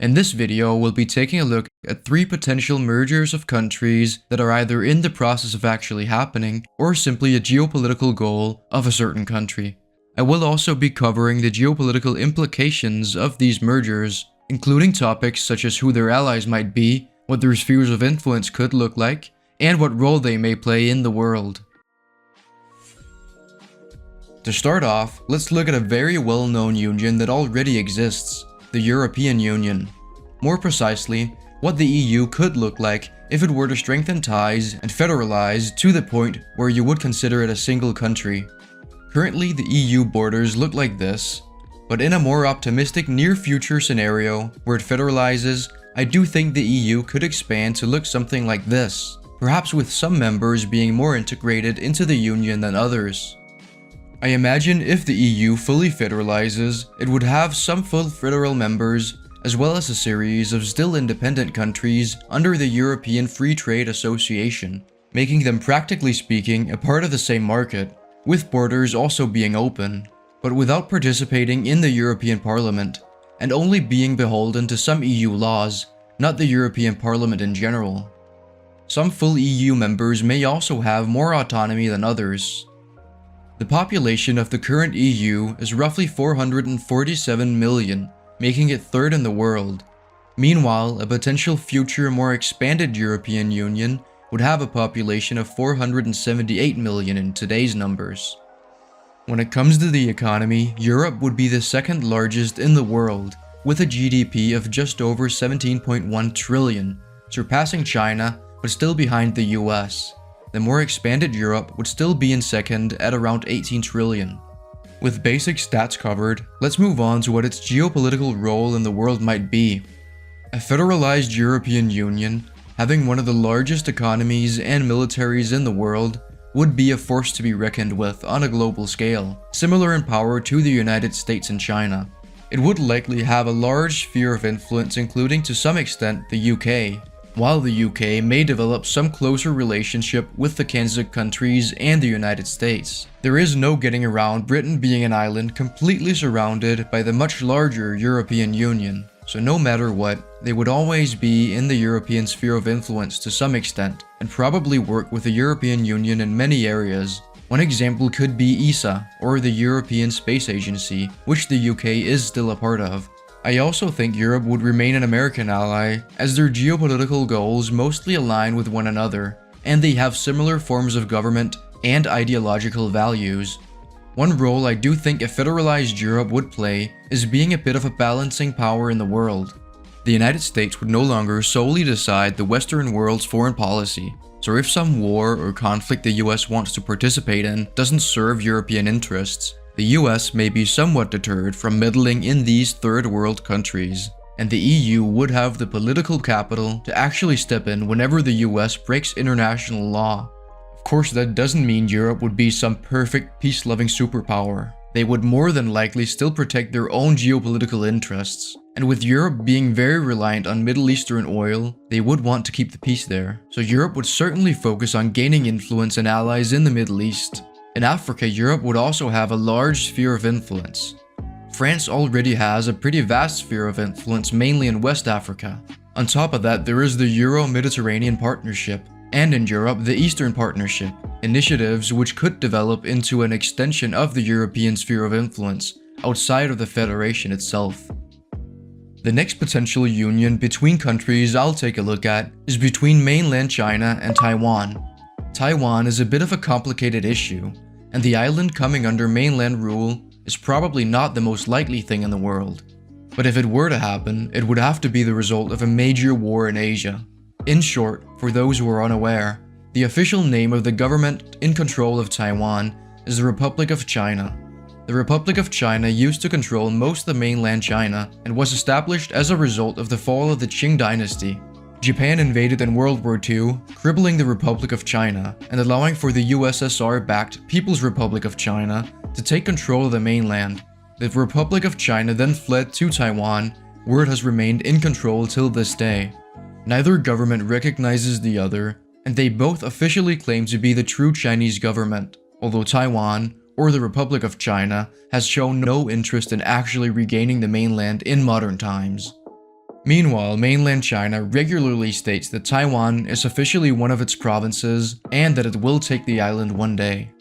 In this video, we'll be taking a look at 3 potential mergers of countries that are either in the process of actually happening or simply a geopolitical goal of a certain country. I will also be covering the geopolitical implications of these mergers, including topics such as who their allies might be, what their spheres of influence could look like, and what role they may play in the world. To start off, let's look at a very well-known union that already exists, the European Union. More precisely, what the EU could look like if it were to strengthen ties and federalize to the point where you would consider it a single country. Currently, the EU borders look like this, but in a more optimistic near-future scenario where it federalizes, I do think the EU could expand to look something like this, perhaps with some members being more integrated into the Union than others. I imagine if the EU fully federalizes, it would have some full federal members, as well as a series of still independent countries under the European Free Trade Association, making them practically speaking a part of the same market, with borders also being open, but without participating in the European Parliament, and only being beholden to some EU laws, not the European Parliament in general. Some full EU members may also have more autonomy than others. The population of the current EU is roughly 447 million, making it third in the world. Meanwhile, a potential future more expanded European Union would have a population of 478 million in today's numbers. When it comes to the economy, Europe would be the second largest in the world, with a GDP of just over 17.1 trillion, surpassing China but still behind the US. The more expanded Europe would still be in second at around 18 trillion. With basic stats covered, let's move on to what its geopolitical role in the world might be. A federalized European Union, having one of the largest economies and militaries in the world, would be a force to be reckoned with on a global scale, similar in power to the United States and China. It would likely have a large sphere of influence, including to some extent the UK, while the UK may develop some closer relationship with the Kansas countries and the United States. There is no getting around Britain being an island completely surrounded by the much larger European Union, so no matter what, they would always be in the European sphere of influence to some extent, and probably work with the European Union in many areas. One example could be ESA, or the European Space Agency, which the UK is still a part of. I also think Europe would remain an American ally, as their geopolitical goals mostly align with one another, and they have similar forms of government and ideological values. One role I do think a federalized Europe would play is being a bit of a balancing power in the world. The United States would no longer solely decide the Western world's foreign policy, so if some war or conflict the US wants to participate in doesn't serve European interests, the US may be somewhat deterred from meddling in these third world countries, and the EU would have the political capital to actually step in whenever the US breaks international law. Of course, that doesn't mean Europe would be some perfect peace-loving superpower. They would more than likely still protect their own geopolitical interests, and with Europe being very reliant on Middle Eastern oil, they would want to keep the peace there. So Europe would certainly focus on gaining influence and allies in the Middle East. In Africa, Europe would also have a large sphere of influence. France already has a pretty vast sphere of influence, mainly in West Africa. On top of that, there is the Euro-Mediterranean Partnership, and in Europe, the Eastern Partnership, initiatives which could develop into an extension of the European sphere of influence, outside of the Federation itself. The next potential union between countries I'll take a look at is between mainland China and Taiwan. Taiwan is a bit of a complicated issue, and the island coming under mainland rule is probably not the most likely thing in the world. But if it were to happen, it would have to be the result of a major war in Asia. In short, for those who are unaware, the official name of the government in control of Taiwan is the Republic of China. The Republic of China used to control most of mainland China and was established as a result of the fall of the Qing dynasty. Japan invaded in World War II, crippling the Republic of China and allowing for the USSR-backed People's Republic of China to take control of the mainland. The Republic of China then fled to Taiwan, where it has remained in control till this day. Neither government recognizes the other, and they both officially claim to be the true Chinese government, although Taiwan, or the Republic of China, has shown no interest in actually regaining the mainland in modern times. Meanwhile, mainland China regularly states that Taiwan is officially one of its provinces and that it will take the island one day.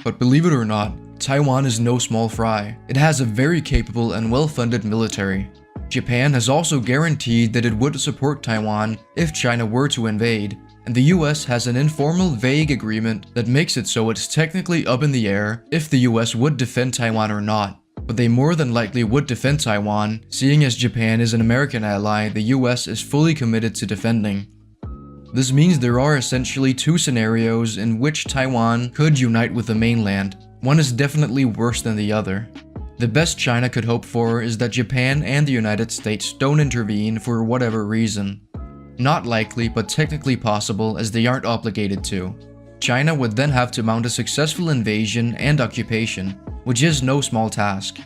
But believe it or not, Taiwan is no small fry. It has a very capable and well-funded military. Japan has also guaranteed that it would support Taiwan if China were to invade, and the US has an informal, vague agreement that makes it so it's technically up in the air if the US would defend Taiwan or not. But they more than likely would defend Taiwan, seeing as Japan is an American ally the US is fully committed to defending. This means there are essentially two scenarios in which Taiwan could unite with the mainland. One is definitely worse than the other. The best China could hope for is that Japan and the United States don't intervene for whatever reason. Not likely, but technically possible as they aren't obligated to. China would then have to mount a successful invasion and occupation, which is no small task.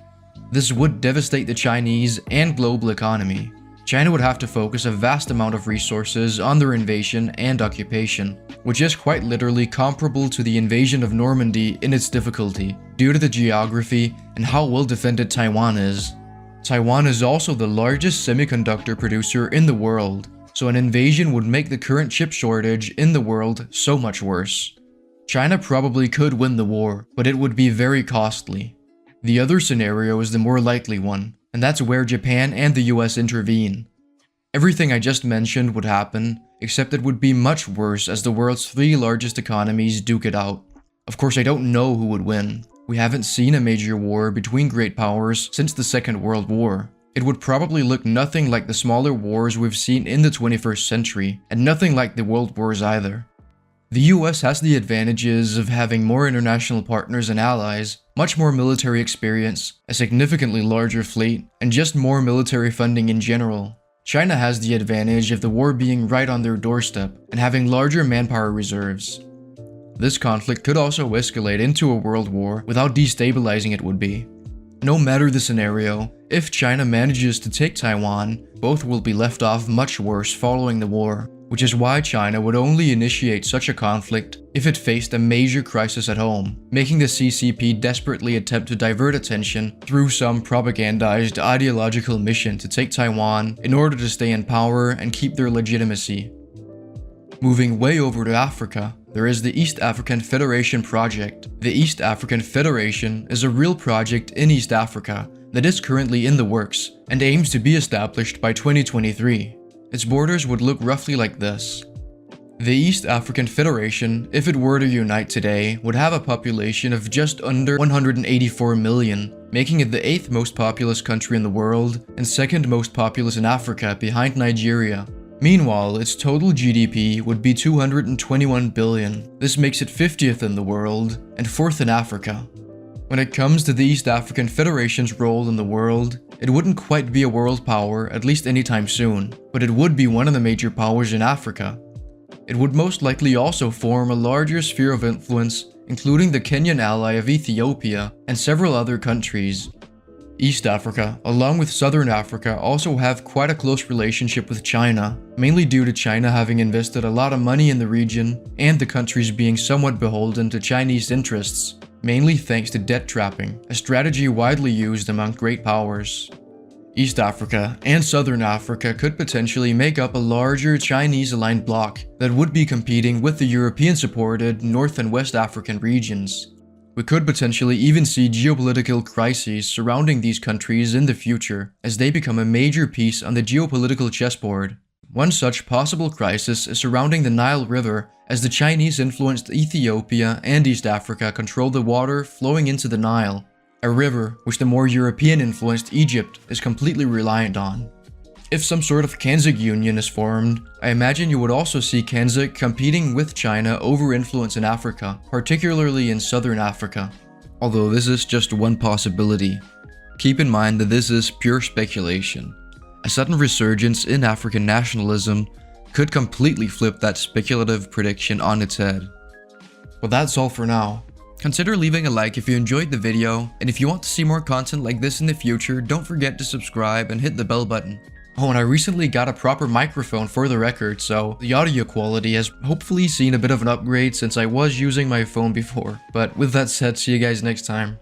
This would devastate the Chinese and global economy. China would have to focus a vast amount of resources on their invasion and occupation, which is quite literally comparable to the invasion of Normandy in its difficulty, due to the geography and how well defended Taiwan is. Taiwan is also the largest semiconductor producer in the world, so an invasion would make the current chip shortage in the world so much worse. China probably could win the war, but it would be very costly. The other scenario is the more likely one, and that's where Japan and the US intervene. Everything I just mentioned would happen, except it would be much worse as the world's three largest economies duke it out. Of course, I don't know who would win. We haven't seen a major war between great powers since the Second World War. It would probably look nothing like the smaller wars we've seen in the 21st century, and nothing like the world wars either. The US has the advantages of having more international partners and allies, much more military experience, a significantly larger fleet, and just more military funding in general. China has the advantage of the war being right on their doorstep and having larger manpower reserves. This conflict could also escalate into a world war with how destabilizing it would be. No matter the scenario, if China manages to take Taiwan, both will be left off much worse following the war, which is why China would only initiate such a conflict if it faced a major crisis at home, making the CCP desperately attempt to divert attention through some propagandized ideological mission to take Taiwan in order to stay in power and keep their legitimacy. Moving way over to Africa, there is the East African Federation project. The East African Federation is a real project in East Africa that is currently in the works and aims to be established by 2023. Its borders would look roughly like this. The East African Federation, if it were to unite today, would have a population of just under 184 million, making it the 8th most populous country in the world and 2nd most populous in Africa behind Nigeria. Meanwhile, its total GDP would be 221 billion. This makes it 50th in the world and 4th in Africa. When it comes to the East African Federation's role in the world, it wouldn't quite be a world power, at least anytime soon, but it would be one of the major powers in Africa. It would most likely also form a larger sphere of influence, including the Kenyan ally of Ethiopia and several other countries. East Africa, along with Southern Africa, also have quite a close relationship with China, mainly due to China having invested a lot of money in the region and the countries being somewhat beholden to Chinese interests, mainly thanks to debt trapping, a strategy widely used among great powers. East Africa and Southern Africa could potentially make up a larger Chinese-aligned bloc that would be competing with the European-supported North and West African regions. We could potentially even see geopolitical crises surrounding these countries in the future as they become a major piece on the geopolitical chessboard. One such possible crisis is surrounding the Nile River as the Chinese-influenced Ethiopia and East Africa control the water flowing into the Nile, a river which the more European-influenced Egypt is completely reliant on. If some sort of Kanzig union is formed, I imagine you would also see Kanzig competing with China over influence in Africa, particularly in Southern Africa. Although this is just one possibility. Keep in mind that this is pure speculation. A sudden resurgence in African nationalism could completely flip that speculative prediction on its head. Well, that's all for now. Consider leaving a like if you enjoyed the video, and if you want to see more content like this in the future, don't forget to subscribe and hit the bell button. Oh, and I recently got a proper microphone for the record, so the audio quality has hopefully seen a bit of an upgrade since I was using my phone before. But with that said, see you guys next time.